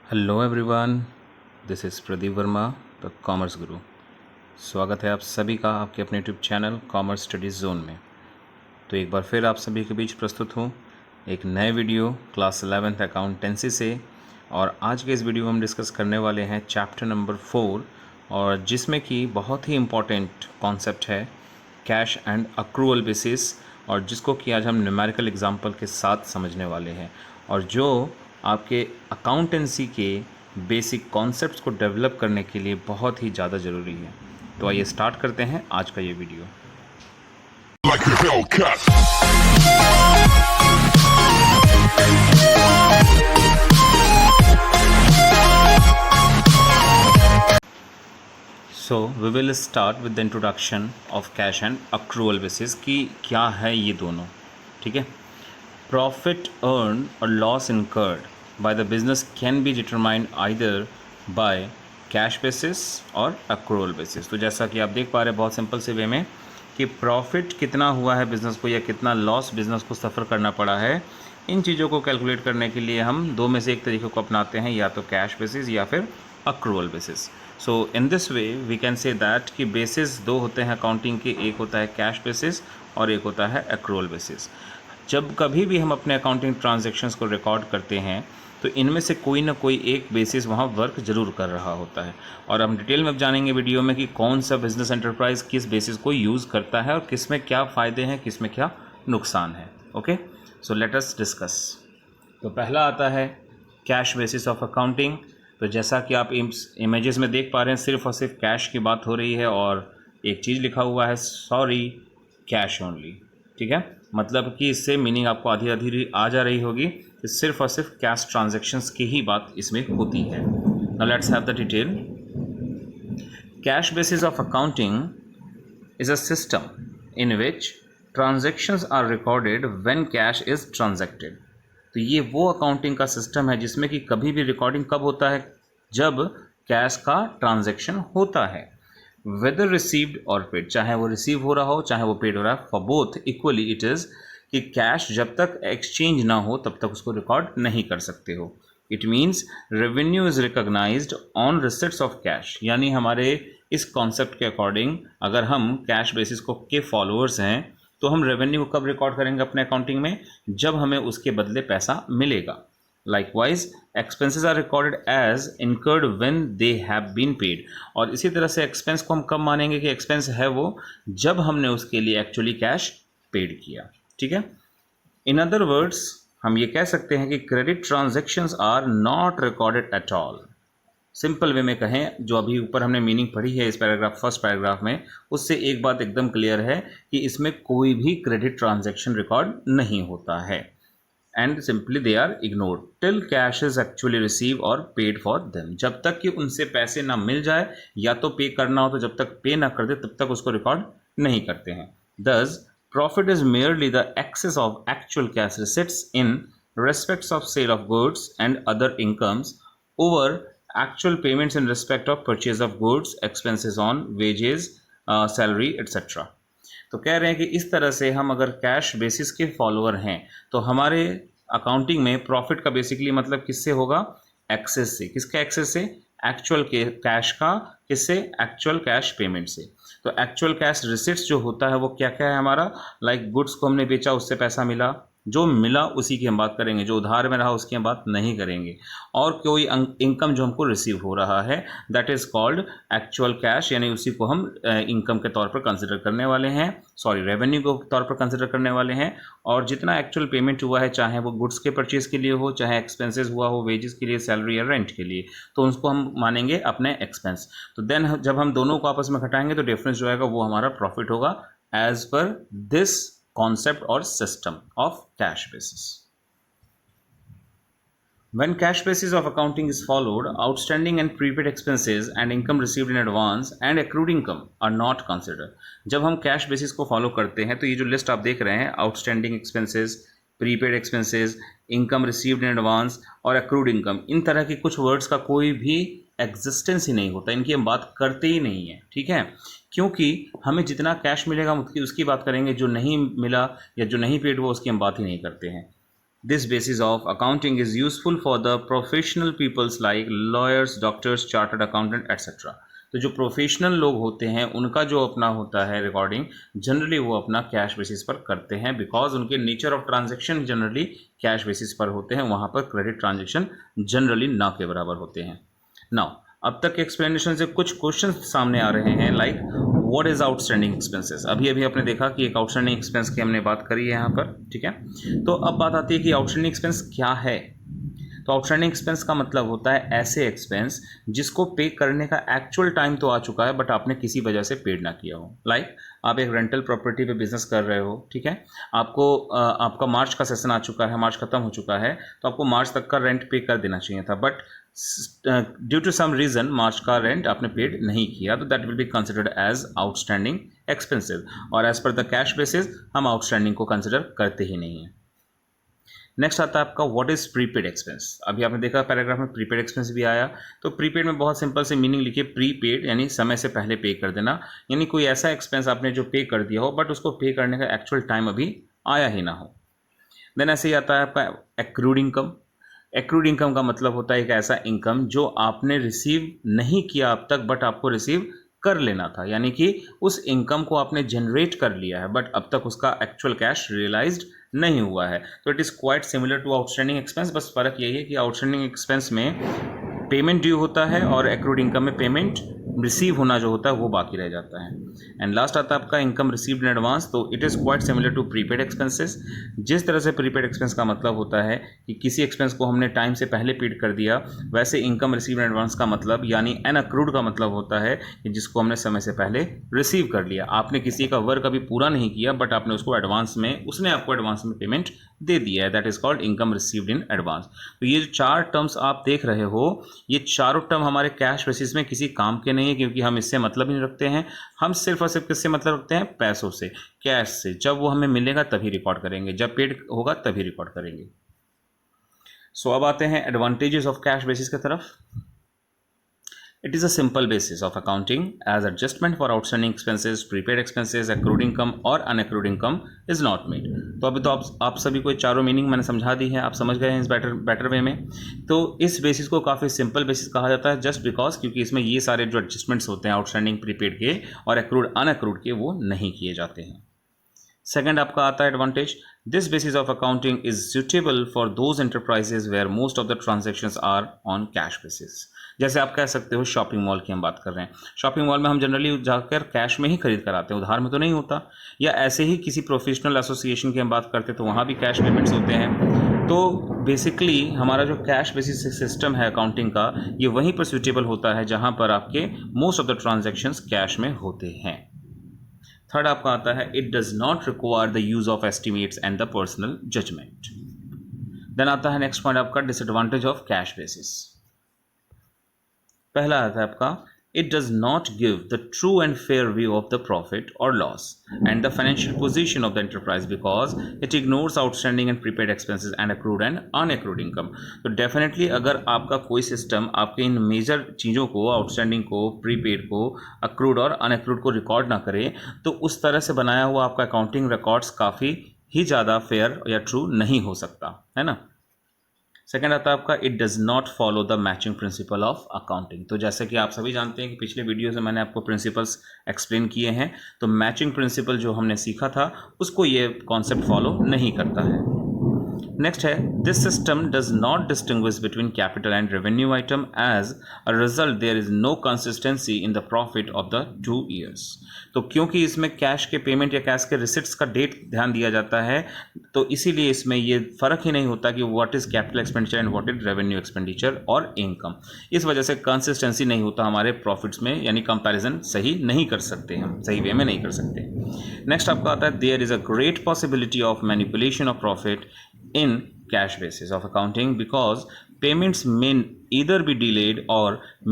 Hello everyone, this is Pradeep Verma, the commerce गुरु। स्वागत है आप सभी का आपके अपने YouTube channel commerce studies zone में। तो एक बार फिर आप सभी के बीच प्रस्तुत हूँ एक नए वीडियो क्लास 11th अकाउंटेंसी से। और आज के इस वीडियो में हम डिस्कस करने वाले हैं चैप्टर नंबर 4, और जिसमें कि बहुत ही इम्पॉर्टेंट कॉन्सेप्ट है कैश एंड अक्रूवल बेसिस, और जिसको कि आज हम न्यूमेरिकल एग्जाम्पल के साथ समझने वाले हैं, और जो आपके अकाउंटेंसी के बेसिक कॉन्सेप्ट्स को डेवलप करने के लिए बहुत ही ज़्यादा ज़रूरी है। तो आइए स्टार्ट करते हैं आज का ये video. Like a Hellcat. So we will start with the introduction of cash and accrual basis कि क्या है ये दोनों। ठीक है, प्रॉफिट अर्न और loss incurred by the business can be determined either by cash basis और अक्रूवल बेसिस। तो जैसा कि आप देख पा रहे हैं बहुत सिंपल से वे में कि प्रॉफिट कितना हुआ है बिज़नेस को या कितना लॉस बिज़नेस को सफ़र करना पड़ा है, इन चीज़ों को कैलकुलेट करने के लिए हम दो में से एक तरीके को अपनाते हैं, या तो कैश बेसिस या फिर accrual basis. So in this way we can say that कि बेसिस दो होते हैं अकाउंटिंग के, एक होता है कैश बेसिस और एक होता है अक्रूवल बेसिस। जब कभी भी हम अपने अकाउंटिंग ट्रांजैक्शंस को रिकॉर्ड करते हैं तो इनमें से कोई ना कोई एक बेसिस वहाँ वर्क ज़रूर कर रहा होता है, और हम डिटेल में अब जानेंगे वीडियो में कि कौन सा बिजनेस एंटरप्राइज किस बेसिस को यूज़ करता है और किस में क्या फ़ायदे हैं, किस में क्या नुकसान है। Okay, so let us discuss. तो पहला आता है कैश बेसिस ऑफ अकाउंटिंग। तो जैसा कि आप इमेजेस में देख पा रहे हैं, सिर्फ और सिर्फ कैश की बात हो रही है और एक चीज़ लिखा हुआ है सॉरी कैश ओनली। ठीक है, मतलब कि इससे मीनिंग आपको आधी आधी आ जा रही होगी कि सिर्फ और सिर्फ कैश ट्रांजैक्शंस की ही बात इसमें होती है। Now let's have the detail. Cash basis of accounting is a system in which transactions are recorded when cash is transacted। तो ये वो अकाउंटिंग का सिस्टम है जिसमें कि कभी भी रिकॉर्डिंग कब होता है, जब कैश का ट्रांजैक्शन होता है, वेदर रिसीव्ड और पेड, चाहे वो रिसीव हो रहा हो चाहे वो पेड हो रहा है, for both equally it is कि कैश जब तक एक्सचेंज ना हो तब तक उसको रिकॉर्ड नहीं कर सकते हो। It means revenue is recognised on receipts of cash, यानी हमारे इस कॉन्सेप्ट के अकॉर्डिंग अगर हम कैश बेसिस को के फॉलोअर्स हैं तो हम रेवेन्यू कब रिकॉर्ड करेंगे अपने अकाउंटिंग में, जब हमें उसके बदले पैसा मिलेगा। Likewise expenses are recorded as incurred when they have been paid, और इसी तरह से एक्सपेंस को हम कब मानेंगे कि एक्सपेंस है वो जब हमने उसके लिए एक्चुअली कैश पेड किया। ठीक है, इन अदर वर्ड्स हम ये कह सकते हैं कि credit transactions are not recorded at all. Simple way में कहें, जो अभी ऊपर हमने मीनिंग पढ़ी है इस पैराग्राफ फर्स्ट पैराग्राफ में, उससे एक बात एकदम क्लियर है कि इसमें कोई भी क्रेडिट ट्रांजैक्शन रिकॉर्ड नहीं होता है, and simply they are ignored till cash is actually receive और पेड फॉर देम। जब तक कि उनसे पैसे ना मिल जाए या तो पे करना हो, तो जब तक पे ना कर दे तब तक उसको रिकॉर्ड नहीं करते हैं। Thus profit is merely the excess of actual cash receipts in respects of sale of goods and other incomes over actual payments in respect of purchase of goods, expenses on wages, salary etc। तो कह रहे हैं कि इस तरह से हम अगर कैश बेसिस के फॉलोअर हैं तो हमारे अकाउंटिंग में प्रॉफिट का बेसिकली मतलब किससे होगा, एक्सेस से। किसका एक्सेस से, एक्चुअल कैश का, किससे, एक्चुअल कैश पेमेंट से। तो एक्चुअल कैश रिसिट्स जो होता है वो क्या क्या है हमारा, लाइक गुड्स को हमने बेचा उससे पैसा मिला, जो मिला उसी की हम बात करेंगे, जो उधार में रहा उसकी हम बात नहीं करेंगे, और कोई इनकम जो हमको रिसीव हो रहा है that is called actual cash, यानी उसी को हम इनकम के तौर पर कंसिडर करने वाले हैं, सॉरी रेवेन्यू के तौर पर कंसिडर करने वाले हैं। और जितना एक्चुअल पेमेंट हुआ है, चाहे वो गुड्स के परचेज के लिए हो, चाहे एक्सपेंसेस हुआ हो वेजेस के लिए, सैलरी या रेंट के लिए, तो उसको हम मानेंगे अपने एक्सपेंस। तो देन जब हम दोनों को आपस में घटाएंगे तो डिफरेंस जो आएगा वो हमारा प्रॉफिट होगा as per this concept or system of cash basis। When cash basis of accounting is followed, outstanding and prepaid expenses and income received in advance and accrued income are not considered। जब हम cash basis को follow करते हैं तो ये जो list आप देख रहे हैं, outstanding expenses, prepaid expenses, income received in advance और अक्रूड इनकम, इन तरह की कुछ वर्ड्स का कोई भी एग्जिस्टेंस ही नहीं होता, इनकी हम बात करते ही नहीं है। ठीक है, क्योंकि हमें जितना कैश मिलेगा उसकी बात करेंगे, जो नहीं मिला या जो नहीं पेड हुआ उसकी हम बात ही नहीं करते हैं। This basis of accounting is useful for the professional peoples like lawyers, doctors, chartered accountant, etc. तो जो प्रोफेशनल लोग होते हैं उनका जो अपना होता है रिकॉर्डिंग, जनरली वो अपना कैश बेसिस पर करते हैं, बिकॉज उनके nature of transaction generally cash basis पर होते हैं, वहाँ पर क्रेडिट ट्रांजैक्शन जनरली ना के बराबर होते हैं. नाउ अब तक के एक्सप्लेनेशन से कुछ क्वेश्चन सामने आ रहे हैं, like what is outstanding expenses. अभी अभी आपने देखा कि एक आउटस्टैंडिंग एक्सपेंस की हमने बात करी है यहाँ पर, ठीक है. तो अब बात आती है कि आउटस्टैंडिंग एक्सपेंस क्या है. तो आउटस्टैंडिंग एक्सपेंस का मतलब होता है ऐसे एक्सपेंस जिसको पे करने का एक्चुअल टाइम तो आ चुका है बट आपने किसी वजह से पेड ना किया हो. लाइक आप एक रेंटल प्रॉपर्टी पे बिजनेस कर रहे हो, ठीक है. आपका मार्च का सेशन आ चुका है, मार्च खत्म हो चुका है, तो आपको मार्च तक का रेंट पे कर देना चाहिए था, but due to some reason March का रेंट आपने पेड नहीं किया, तो that will be considered as outstanding expenses, और as per the cash basis हम आउटस्टैंडिंग को कंसिडर करते ही नहीं हैं. नेक्स्ट आता है आपका व्हाट इज़ प्रीपेड एक्सपेंस. अभी आपने देखा पैराग्राफ में प्रीपेड एक्सपेंस भी आया. तो प्रीपेड में बहुत सिंपल से मीनिंग लिखिए, प्रीपेड यानी समय से पहले पे कर देना, यानी कोई ऐसा एक्सपेंस आपने जो पे कर दिया हो बट उसको पे करने का एक्चुअल टाइम अभी आया ही ना हो. देन ऐसे ही आता है आपका एक्रूड इनकम. एक्रूड इनकम का मतलब होता है एक ऐसा इनकम जो आपने रिसीव नहीं किया अब तक बट आपको रिसीव कर लेना था, यानी कि उस इनकम को आपने जनरेट कर लिया है बट अब तक उसका एक्चुअल कैश रियलाइज्ड नहीं हुआ है. तो it is quite similar to outstanding expense, बस फ़र्क यही है कि आउटस्टैंडिंग एक्सपेंस में पेमेंट ड्यू होता है और एक्रूड इनकम में पेमेंट रिसीव होना जो होता है वो बाकी रह जाता है. एंड लास्ट आता है आपका इनकम रिसीव्ड इन एडवांस. तो it is quite similar to prepaid expenses. जिस तरह से प्रीपेड एक्सपेंस का मतलब होता है कि किसी एक्सपेंस को हमने टाइम से पहले पेड कर दिया, वैसे इनकम रिसीव्ड इन एडवांस का मतलब यानी एन अक्रूड का मतलब होता है कि जिसको हमने समय से पहले रिसीव कर लिया. आपने किसी का वर्क अभी पूरा नहीं किया बट आपने उसको एडवांस में, उसने आपको एडवांस में पेमेंट दे दिया है, that is called income received in advance. तो ये जो चार टर्म्स आप देख रहे हो, ये चारों टर्म हमारे कैश बेसिस में किसी काम के नहीं है, क्योंकि हम इससे मतलब ही नहीं रखते हैं. हम सिर्फ और सिर्फ किससे मतलब रखते हैं? पैसों से, कैश से. जब वो हमें मिलेगा तभी रिकॉर्ड करेंगे, जब पेड होगा तभी रिकॉर्ड करेंगे. सो अब आते हैं एडवांटेजेस ऑफ कैश बेसिस की तरफ. It is a simple basis of accounting as adjustment for outstanding expenses, prepaid expenses, accrued income और unaccrued income is not made. तो अभी तो आप सभी को चारों मीनिंग मैंने समझा दी है, आप समझ गए हैं इस बेटर वे में. तो इस बेसिस को काफ़ी सिंपल बेसिस कहा जाता है जस्ट बिकॉज क्योंकि इसमें ये सारे जो एडजस्टमेंट्स होते हैं आउटस्टैंडिंग प्रीपेड के और accrued unaccrued के वो नहीं किए जाते हैं. सेकेंड आपका आता है advantage. This basis of accounting is suitable for those enterprises where most of the transactions are on cash basis. जैसे आप कह सकते हो शॉपिंग मॉल की हम बात कर रहे हैं. शॉपिंग मॉल में हम जनरली जाकर कैश में ही खरीद कर आते हैं, उधार में तो नहीं होता. या ऐसे ही किसी प्रोफेशनल एसोसिएशन की हम बात करते हैं तो वहाँ भी कैश पेमेंट्स होते हैं. तो बेसिकली हमारा जो कैश बेसिस सिस्टम है अकाउंटिंग का, ये वहीं पर सूटेबल होता है जहाँ पर आपके most of the transactions cash में होते हैं. थर्ड आपका आता है it does not require the use of estimates and the personal judgement. Then आता है नेक्स्ट पॉइंट आपका डिसएडवांटेज ऑफ कैश बेसिस. पहला आता है आपका it does not give the true and fair view of the profit or loss and the financial position of the enterprise because it ignores outstanding and prepaid expenses and accrued and unaccrued income. तो definitely अगर आपका कोई system आपके इन major चीज़ों को, outstanding को, prepaid को, accrued और अनअक्रूड को रिकॉर्ड ना करे, तो उस तरह से बनाया हुआ आपका अकाउंटिंग रिकॉर्ड्स काफ़ी ही ज़्यादा फेयर या ट्रू नहीं हो सकता है ना. सेकेंड आता है आपका it does not follow the matching principle of accounting. तो जैसे कि आप सभी जानते हैं कि पिछले वीडियो से मैंने आपको प्रिंसिपल्स एक्सप्लेन किए हैं, तो मैचिंग प्रिंसिपल जो हमने सीखा था उसको ये कॉन्सेप्ट फॉलो नहीं करता है. नेक्स्ट है this system does not distinguish between capital and revenue item as a result there is no consistency in the profit of the 2 years. तो क्योंकि इसमें कैश के पेमेंट या कैश के रिसिट्स का डेट ध्यान दिया जाता है, तो इसीलिए इसमें ये फ़र्क ही नहीं होता कि what is capital expenditure and what is revenue expenditure और इनकम. इस वजह से कंसिस्टेंसी नहीं होता हमारे प्रॉफिट्स में, यानी कंपैरिजन सही नहीं कर सकते, हम सही वे में नहीं कर सकते. नेक्स्ट आपका आता है there is a great possibility of manipulation of profit in cash basis of accounting because payments may either be delayed or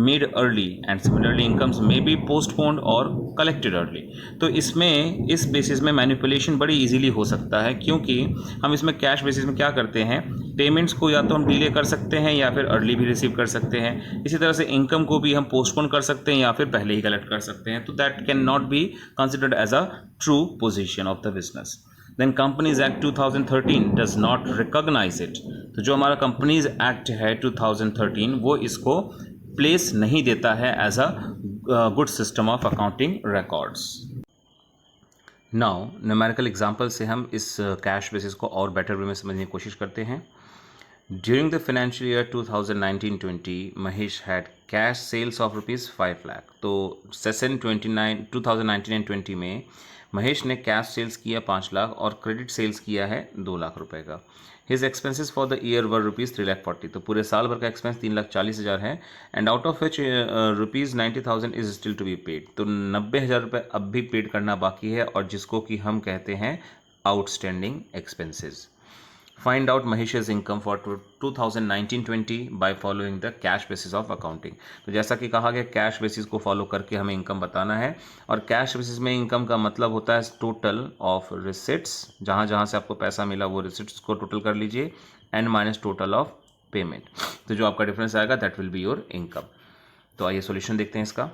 made early and similarly incomes may be postponed or collected early. तो इसमें इस basis में manipulation बड़ी easily हो सकता है क्योंकि हम इसमें कैश बेसिस में क्या करते हैं, पेमेंट्स को या तो हम डिले कर सकते हैं या फिर अर्ली भी रिसीव कर सकते हैं. इसी तरह से इनकम को भी हम पोस्टपोन कर सकते हैं या फिर पहले ही कलेक्ट कर सकते हैं. तो that can not be considered as a true position of the business. Then companies act 2013 does not recognise it. तो जो हमारा कंपनीज एक्ट है 2013 वो इसको प्लेस नहीं देता है as a good system of accounting records. Now numerical example से हम इस कैश बेसिस को और बेटर वे में समझने की कोशिश करते हैं। During the financial year 2019-20, Mahesh had cash sales of rupees 5 lakh। तो सेशन 2019 एंड 20 में महेश ने कैश सेल्स किया 5 लाख और क्रेडिट सेल्स किया है 2 लाख रुपए का। His expenses for the year were rupees 3,40,000। तो पूरे साल भर का एक्सपेंस 3,40,000 है and out of which rupees 90,000 is still to be paid. तो 90,000 रुपये अब भी पेड करना बाकी है और जिसको कि हम कहते हैं outstanding expenses. Find out Mahesh's income for 2019-20 by following the cash basis of accounting। तो जैसा कि कहा गया कैश बेसिस को फॉलो करके हमें इनकम बताना है और कैश बेसिस में इनकम का मतलब होता है टोटल ऑफ रिसिट्स, जहाँ जहाँ से आपको पैसा मिला वो रिसिट्स को टोटल कर लीजिए and minus total of payment. तो जो आपका डिफरेंस आएगा that will be your income. तो आइए सॉल्यूशन देखते हैं इसका।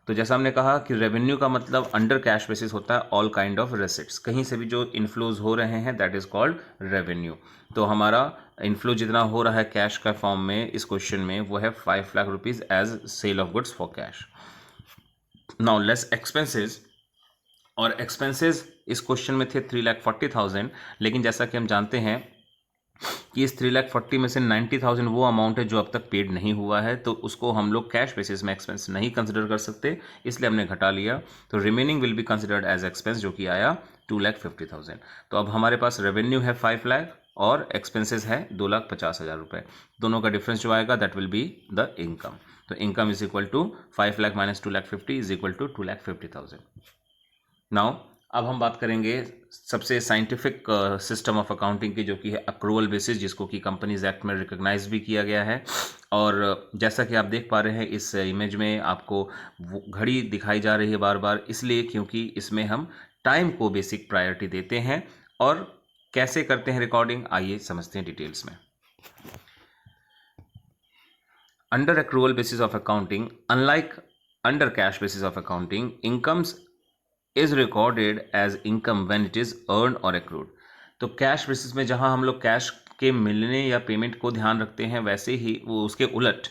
तो जैसा हमने कहा कि रेवेन्यू का मतलब अंडर कैश बेसिस होता है ऑल काइंड ऑफ रेसिट्स, कहीं से भी जो इनफ्लोज हो रहे हैं दैट इज कॉल्ड रेवेन्यू। तो हमारा इनफ्लो जितना हो रहा है कैश का फॉर्म में इस क्वेश्चन में वो है 5 lakh rupees as sale of goods for cash. Now less expenses, और एक्सपेंसेस इस क्वेश्चन में थे 3,40,000, लेकिन जैसा कि हम जानते हैं कि इस 3,40,000 में से 90,000 वो अमाउंट है जो अब तक पेड नहीं हुआ है, तो उसको हम लोग कैश बेसिस में एक्सपेंस नहीं कंसिडर कर सकते, इसलिए हमने घटा लिया। तो remaining will be considered as expense जो कि आया 2,50,000। तो अब हमारे पास रेवेन्यू है 5 लाख और एक्सपेंसेस है 2,50,000 रुपये। दोनों का डिफरेंस जो आएगा that will be the income. तो income is equal to 5 lakh minus 2,50,000 is equal to 2,50,000। Now अब हम बात करेंगे सबसे साइंटिफिक सिस्टम ऑफ अकाउंटिंग की जो कि है अक्रूवल बेसिस, जिसको कि कंपनीज एक्ट में रिकॉग्नाइज भी किया गया है। और जैसा कि आप देख पा रहे हैं इस इमेज में आपको घड़ी दिखाई जा रही है बार बार, इसलिए क्योंकि इसमें हम टाइम को बेसिक प्रायोरिटी देते हैं। और कैसे करते हैं रिकॉर्डिंग, आइए समझते हैं डिटेल्स में। Under accrual basis of accounting, unlike under cash basis of accounting, incomes is recorded as income when it is earn और एक्रूड। तो कैश बेसिस में जहां हम लोग कैश के मिलने या पेमेंट को ध्यान रखते हैं, वैसे ही वो उसके उलट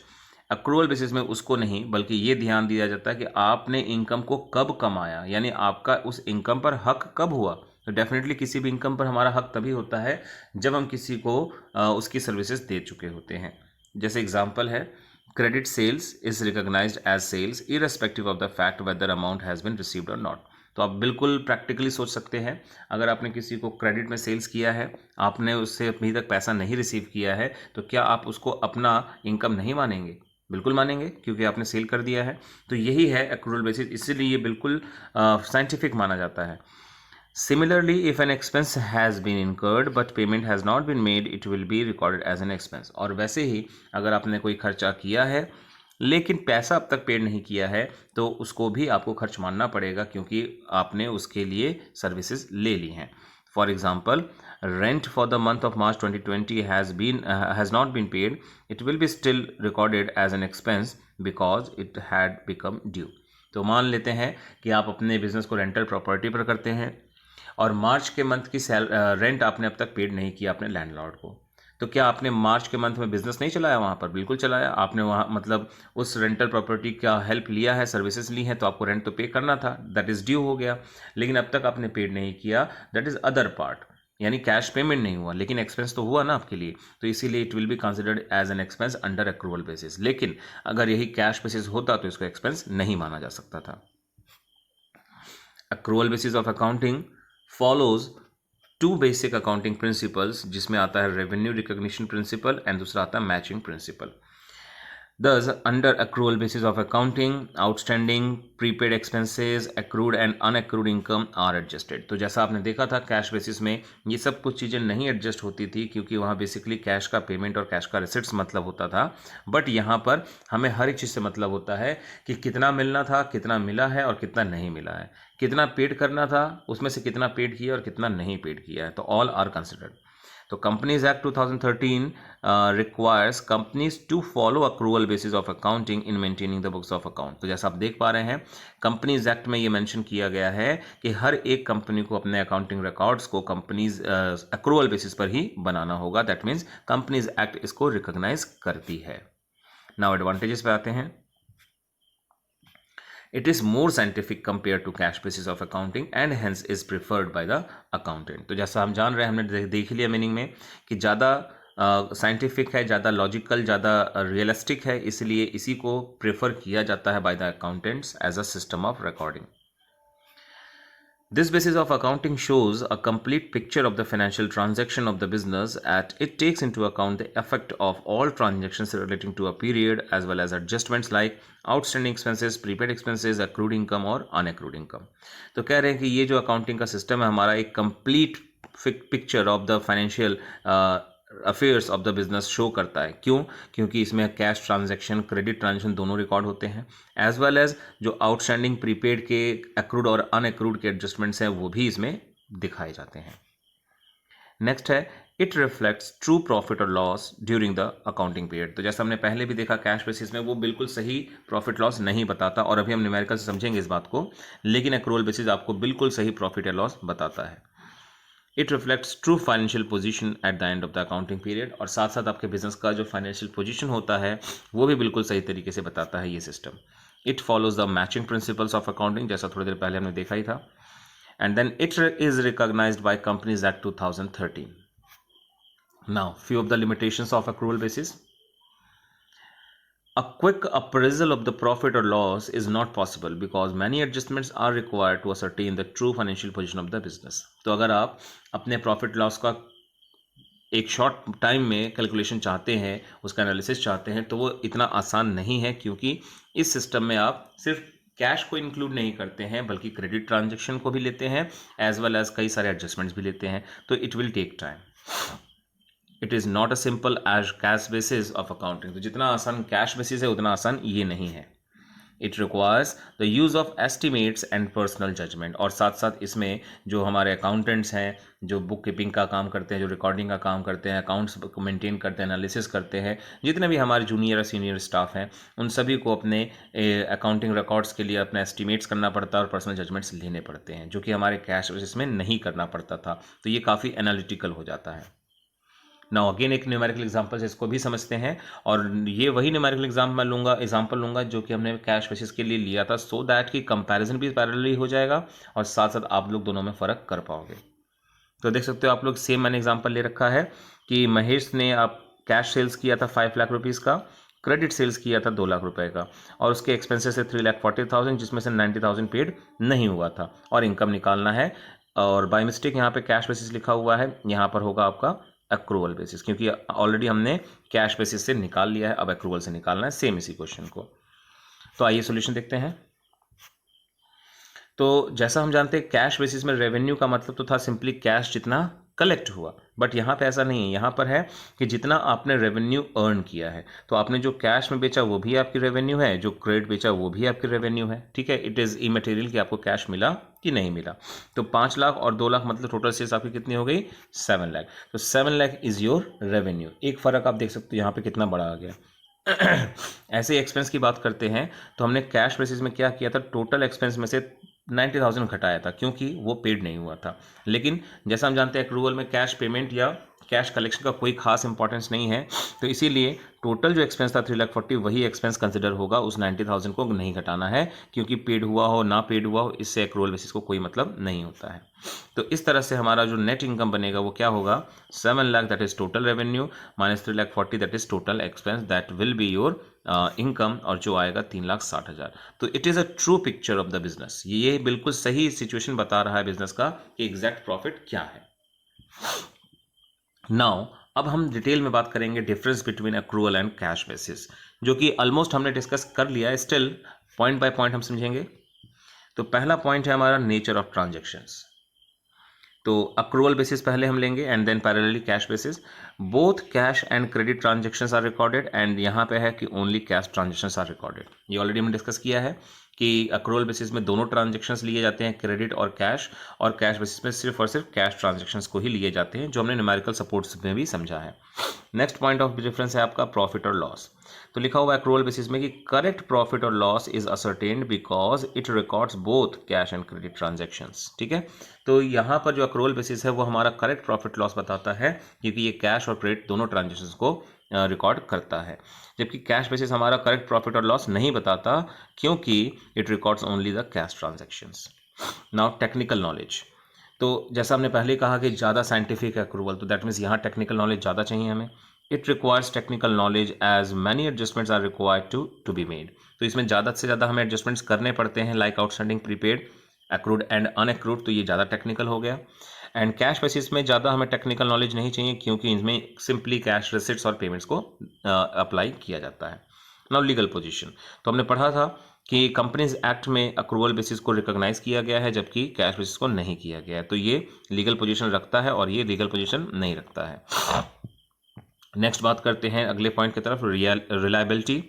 अक्रूवल बेसिस में उसको नहीं, बल्कि ये ध्यान दिया जाता है कि आपने इनकम को कब कमाया, यानी आपका उस इनकम पर हक कब हुआ। तो डेफिनेटली किसी भी इनकम पर हमारा हक तभी होता है जब हम किसी को उसकी सर्विसेज दे चुके होते हैं। जैसे एग्जाम्पल है, credit sales is recognised as sales irrespective of the fact whether amount has been received और नॉट। तो आप बिल्कुल प्रैक्टिकली सोच सकते हैं, अगर आपने किसी को क्रेडिट में सेल्स किया है, आपने उससे अभी तक पैसा नहीं रिसीव किया है, तो क्या आप उसको अपना इनकम नहीं मानेंगे? बिल्कुल मानेंगे, क्योंकि आपने सेल कर दिया है। तो यही है एक्रूवल बेसिस, इसीलिए ये बिल्कुल साइंटिफिक माना जाता है। Similarly if an expense has been incurred but payment has not been made, it will be recorded as an expense. और वैसे ही अगर आपने कोई खर्चा किया है लेकिन पैसा अब तक पेड नहीं किया है, तो उसको भी आपको खर्च मानना पड़ेगा, क्योंकि आपने उसके लिए सर्विसेज ले ली हैं। For example, rent for the month of March 2020 has not been paid, it will be still recorded as an expense because it had become due. तो मान लेते हैं कि आप अपने बिजनेस को रेंटल प्रॉपर्टी पर करते हैं और मार्च के मंथ की रेंट आपने अब तक पेड नहीं किया अपने लैंडलॉर्ड को। तो क्या आपने मार्च के मंथ में बिजनेस नहीं चलाया वहाँ पर? बिल्कुल चलाया। आपने वहाँ मतलब उस रेंटल प्रॉपर्टी का हेल्प लिया है, सर्विसेज ली हैं, तो आपको रेंट तो पे करना था, दैट इज़ ड्यू हो गया। लेकिन अब तक आपने पेड नहीं किया, दैट इज़ अदर पार्ट, यानी कैश पेमेंट नहीं हुआ, लेकिन एक्सपेंस तो हुआ ना आपके लिए। तो इसीलिए it will be considered as an expense under accrual basis. लेकिन अगर यही कैश बेसिस होता तो इसको एक्सपेंस नहीं माना जा सकता था। Accrual basis of accounting follows to basic accounting principles, जिसमें आता है रेवेन्यू रिकॉग्निशन प्रिंसिपल एंड दूसरा आता है matching principal. Thus, under accrual basis of accounting, outstanding prepaid expenses, accrued and unaccrued income are adjusted। तो जैसा आपने देखा था कैश बेसिस में ये सब कुछ चीज़ें नहीं एडजस्ट होती थी, क्योंकि वहाँ बेसिकली कैश का पेमेंट और कैश का रिसिट्स मतलब होता था। बट यहाँ पर हमें हर एक चीज़ से मतलब होता है कि कितना मिलना था, कितना मिला है और कितना नहीं मिला है, कितना पेड करना था, उसमें से कितना पेड किया और कितना नहीं पेड किया है। तो ऑल आर कंसिडर्ड। तो companies act 2013 requires companies to follow accrual basis of accounting in maintaining the books of account. तो जैसा आप देख पा रहे हैं कंपनीज एक्ट में ये मेंशन किया गया है कि हर एक कंपनी को अपने अकाउंटिंग रिकॉर्ड्स को कंपनीज अक्रूवल बेसिस पर ही बनाना होगा। दैट मीन्स कंपनीज एक्ट इसको रिकॉग्नाइज करती है। नाउ एडवांटेजेस पे आते हैं। It is more scientific compared to cash basis of accounting and hence is preferred by the accountant। तो जैसा हम जान रहे हैं, हमने देख लिया मीनिंग में कि ज़्यादा साइंटिफिक है, ज़्यादा लॉजिकल, ज़्यादा रियलिस्टिक है, इसलिए इसी को प्रेफर किया जाता है by the accountants as a system of recording. This basis of accounting shows a complete picture of the financial transaction of the business at it takes into account the effect of all transactions relating to a period as well as adjustments like outstanding expenses, prepaid expenses, accrued income और unaccrued income। तो कह रहे हैं कि ये जो accounting का system है हमारा एक complete picture of the financial affairs of the business show करता है। क्यों? क्योंकि इसमें कैश ट्रांजैक्शन, क्रेडिट ट्रांजैक्शन दोनों रिकॉर्ड होते हैं, एज वेल एज जो आउटस्टैंडिंग प्रीपेड के एक्रूड और अनएक्रूड के एडजस्टमेंट्स हैं वो भी इसमें दिखाए जाते हैं। नेक्स्ट है इट रिफ्लेक्ट्स ट्रू प्रॉफिट और loss during the accounting period. तो जैसा हमने पहले भी देखा कैश बेसिस में वो बिल्कुल सही प्रॉफिट लॉस नहीं बताता और अभी हम न्यूमेरिकल से समझेंगे इस बात को, लेकिन एक्रूअल बेसिस आपको बिल्कुल सही प्रॉफिट या लॉस बताता है। It reflects true financial position at the end of the accounting period, और साथ साथ आपके बिजनेस का जो फाइनेंशियल पोजीशन होता है वो भी बिल्कुल सही तरीके से बताता है ये सिस्टम। It follows the matching principles of accounting, जैसा थोड़ी देर पहले हमने देखा ही था। And then it is recognised by companies act 2013। Now few of the limitations of accrual basis. A quick appraisal of the profit or loss is not possible because many adjustments are required to ascertain the true financial position of the business। तो अगर आप अपने profit loss का एक short time में calculation चाहते हैं, उसका एनालिसिस चाहते हैं, तो वो इतना आसान नहीं है, क्योंकि इस सिस्टम में आप सिर्फ कैश को इंक्लूड नहीं करते हैं बल्कि क्रेडिट ट्रांजैक्शन को भी लेते हैं एज वेल एज कई सारे एडजस्टमेंट्स भी लेते हैं। तो it will take time. It is not a simple as cash basis of accounting. तो जितना आसान कैश बेसिस है उतना आसान ये नहीं है। It requires the use of estimates and personal judgement, और साथ साथ इसमें जो हमारे अकाउंटेंट्स हैं, जो बुक कीपिंग का काम करते हैं, जो रिकॉर्डिंग का काम करते हैं, अकाउंट्स को मेंटेन करते हैं, एनालिसिस करते हैं, जितने भी हमारे जूनियर और सीनियर स्टाफ हैं, उन सभी को अपने अकाउंटिंग रिकॉर्ड्स के लिए अपने एस्टिमेट्स करना पड़ता है और पर्सनल जजमेंट्स लेने पड़ते हैं, जो कि हमारे कैश बेसिस में नहीं करना पड़ता था। तो ये काफ़ी एनालिटिकल हो जाता है। नाउ अगेन एक न्यूमेरिकल एग्जांपल से इसको भी समझते हैं, और ये वही न्यूमेरिकल एग्जांपल लूंगा जो कि हमने कैश बेसिस के लिए लिया था, सो दैट कि कंपैरिजन भी पैरेलली हो जाएगा और साथ साथ आप लोग दोनों में फ़र्क कर पाओगे। तो देख सकते हो आप लोग, सेम मैंने एग्जांपल ले रखा है कि महेश ने आप कैश सेल्स किया था 5 लाख रुपीज़ का, क्रेडिट सेल्स किया था 2 लाख रुपए का, और उसके एक्सपेंसेस है 3,40,000, जिसमें से 90,000 पेड नहीं हुआ था और इनकम निकालना है। और बाय मिस्टेक यहाँ पे कैश बेसिस लिखा हुआ है, यहाँ पर होगा आपका एक्रूअल बेसिस, क्योंकि ऑलरेडी हमने कैश बेसिस से निकाल लिया है, अब एक्रूअल से निकालना है सेम इसी क्वेश्चन को। तो आइए सॉल्यूशन देखते हैं। तो जैसा हम जानते हैं कैश बेसिस में रेवेन्यू का मतलब तो था सिंपली कैश जितना कलेक्ट हुआ, बट यहाँ पे ऐसा नहीं है। यहाँ पर है कि जितना आपने रेवेन्यू अर्न किया है, तो आपने जो कैश में बेचा वो भी आपकी रेवेन्यू है, जो क्रेडिट बेचा वो भी आपकी रेवेन्यू है। ठीक है, इट इज़ इमटेरियल कि आपको कैश मिला कि नहीं मिला। तो 5 लाख और 2 लाख मतलब टोटल सेल्स आपकी कितनी हो गई? 7 लाख। तो 7 लाख इज़ योर रेवेन्यू। एक फ़र्क आप देख सकते हो यहाँ पे कितना बड़ा आ गया। ऐसे एक्सपेंस की बात करते हैं तो हमने कैश बेसिस में क्या किया था, टोटल एक्सपेंस में से 90,000 घटाया था, क्योंकि वो पेड नहीं हुआ था। लेकिन जैसा हम जानते हैं एक्रूवल में कैश पेमेंट या कैश कलेक्शन का कोई खास इंपॉर्टेंस नहीं है, तो इसीलिए टोटल जो एक्सपेंस था 3,40,000 वही एक्सपेंस कंसिडर होगा, उस 90,000 को नहीं घटाना है, क्योंकि पेड हुआ हो ना पेड हुआ हो इससे एक्रूवल बेसिस को कोई मतलब नहीं होता है। तो इस तरह से हमारा जो नेट इनकम बनेगा वो क्या होगा? 7 lakh that is total revenue minus 3,40,000 that is total expense, that will be your income, और जो आएगा 3,60,000। तो it is a true picture of the business. ये बिल्कुल सही सिचुएशन बता रहा है बिजनेस का कि एग्जैक्ट प्रॉफिट क्या है। नाउ अब हम डिटेल में बात करेंगे difference between accrual and cash basis, जो कि ऑलमोस्ट हमने डिस्कस कर लिया है, स्टिल पॉइंट बाय पॉइंट हम समझेंगे। तो पहला पॉइंट है हमारा नेचर ऑफ ट्रांजैक्शंस। तो अक्रूवल बेसिस पहले हम लेंगे and then parallelly cash basis. Both cash and credit transactions are recorded, and यहाँ पे है कि only cash transactions are recorded. ये ऑलरेडी हमने डिस्कस किया है कि अक्रूवल बेसिस में दोनों ट्रांजेक्शन्स लिए जाते हैं, क्रेडिट और कैश बेसिस में सिर्फ और सिर्फ कैश ट्रांजेक्शन्स को ही लिए जाते हैं, जो हमने न्यूमेरिकल सपोर्ट्स में भी समझा है। नेक्स्ट पॉइंट ऑफ डिफरेंस है आपका प्रॉफिट और लॉस। तो लिखा हुआ है अक्रूवल बेसिस में कि करेक्ट प्रॉफिट और loss is ascertained because it records both cash and credit transactions. ठीक है, तो यहाँ पर जो अक्रूवल बेसिस है वो हमारा करेक्ट प्रॉफिट लॉस बताता है, क्योंकि ये कैश और क्रेडिट दोनों ट्रांजेक्शन्स को रिकॉर्ड करता है, जबकि कैश बेसिस हमारा करेक्ट प्रॉफिट और लॉस नहीं बताता, क्योंकि it records only the cash transactions. Now technical knowledge. तो जैसा हमने पहले कहा कि ज़्यादा साइंटिफिक है अक्रूवल, तो दैट मीन्स यहाँ टेक्निकल नॉलेज ज़्यादा चाहिए हमें। It requires technical knowledge as many adjustments are required to be made. तो इसमें ज़्यादा से ज़्यादा हमें एडजस्टमेंट्स करने पड़ते हैं, like outstanding, prepaid, accrued and unaccrued, तो ये ज़्यादा टेक्निकल हो गया। एंड कैश बेसिस में ज़्यादा हमें टेक्निकल नॉलेज नहीं चाहिए, क्योंकि इसमें सिंपली कैश रिसिट्स और पेमेंट्स को अप्लाई किया जाता है। Now legal position. तो हमने पढ़ा था कि कंपनीज एक्ट में अक्रूवल बेसिस को रिकॉग्नाइज किया गया है, जबकि कैश बेसिस को नहीं किया गया है, तो ये लीगल पोजीशन रखता है और ये लीगल पोजीशन नहीं रखता है। नेक्स्ट बात करते हैं अगले पॉइंट की तरफ, रिलायबिलिटी।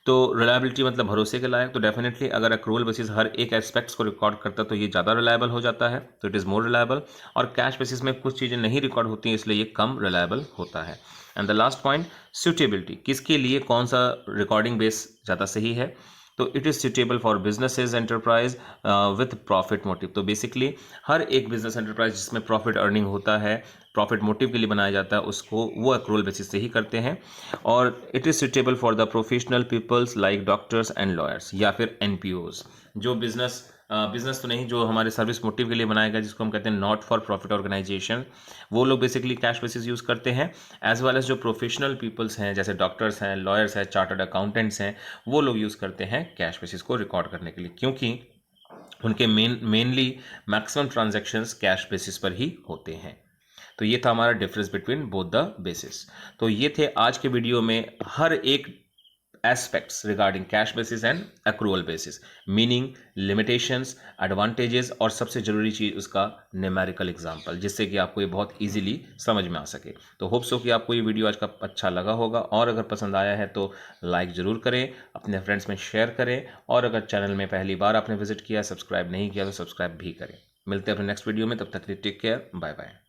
तो रिलायबिलिटी मतलब भरोसे के लायक। तो डेफिनेटली अगर अक्रूवल बेसिस हर एक एस्पेक्ट्स को रिकॉर्ड करता है तो ये ज़्यादा रिलायबल हो जाता है, तो इट इज़ मोर रिलायबल। और कैश बेसिस में कुछ चीज़ें नहीं रिकॉर्ड होती हैं, इसलिए ये कम रिलायबल होता है। And the last point, suitability, किसके लिए कौन सा रिकॉर्डिंग बेस ज़्यादा सही है। तो it is suitable for businesses enterprise with profit motive. तो बेसिकली हर एक बिजनेस एंटरप्राइज जिसमें प्रॉफिट अर्निंग होता है, प्रॉफिट मोटिव के लिए बनाया जाता है, उसको वो अक्रूवल बेसिस से ही करते हैं। और it is suitable for the professional peoples like doctors and lawyers, या फिर एनपीओज, जो बिजनेस तो नहीं, जो हमारे सर्विस मोटिव के लिए बनाया गया, जिसको हम कहते हैं नॉट फॉर प्रॉफिट ऑर्गेनाइजेशन, वो लोग बेसिकली कैश बेसिस यूज़ करते हैं। एज वेल एज जो प्रोफेशनल पीपल्स हैं, जैसे डॉक्टर्स हैं, लॉयर्स हैं, चार्टर्ड अकाउंटेंट्स हैं, वो लोग यूज़ करते हैं कैश बेसिस को रिकॉर्ड करने के लिए, क्योंकि उनके mainly maximum transactions cash basis पर ही होते हैं। तो ये था हमारा difference between both the basis. तो ये थे आज के वीडियो में हर एक aspects regarding cash basis and accrual basis, meaning, limitations, advantages, और सबसे जरूरी चीज़ उसका न्यूमेरिकल एग्जांपल, जिससे कि आपको ये बहुत इजीली समझ में आ सके। तो होप सो कि आपको ये वीडियो आज का अच्छा लगा होगा, और अगर पसंद आया है तो लाइक ज़रूर करें, अपने फ्रेंड्स में शेयर करें, और अगर चैनल में पहली बार आपने विजिट किया, सब्सक्राइब नहीं किया तो सब्सक्राइब भी करें। मिलते हैं अपने नेक्स्ट वीडियो में, तब तक के लिए टेक केयर, बाय बाय।